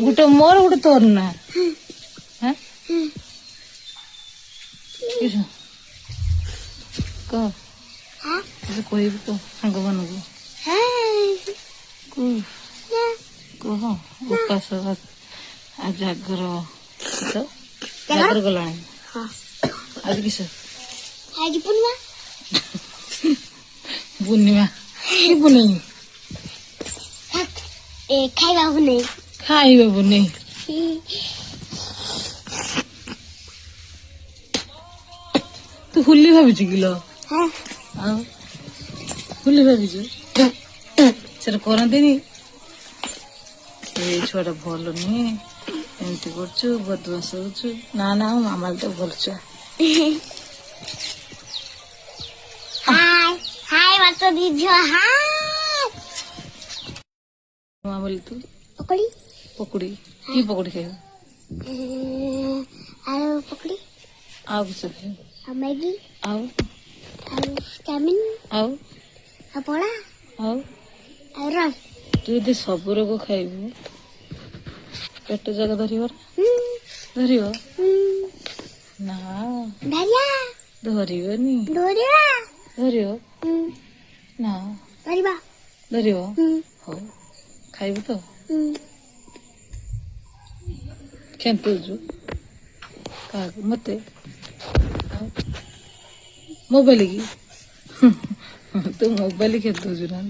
गोटे मोर गोटे तोर ना हाँ कह कोई भी कह सांग मान को कह उपास जागर जागर गला आज किस आज पूर्णिमा पूर्णिमा कि पुनई खाइबा पुनई खाइबा पुनई तू होली भाभी किलो होली भाभी से करते छुआ भल नुहे एमती कर बदमाश हो ना ना मामा तो भल छुआ हाय हाय बात दीजियो हाय मामा बोली तू पकड़ी पकड़ी की पकड़ी खाई आलू पकड़ी आउ किस मैगी आउ चाउमिन आउ बड़ा आउ रस तू यदि सब रोग खाइबू पेट जगह धर ना धरिया धरनी धरिया धर ना धरिबा धर हो खाइबू तो खेतुचु क्या मत मोबाइल की तू मोबाइल खेतुचु ना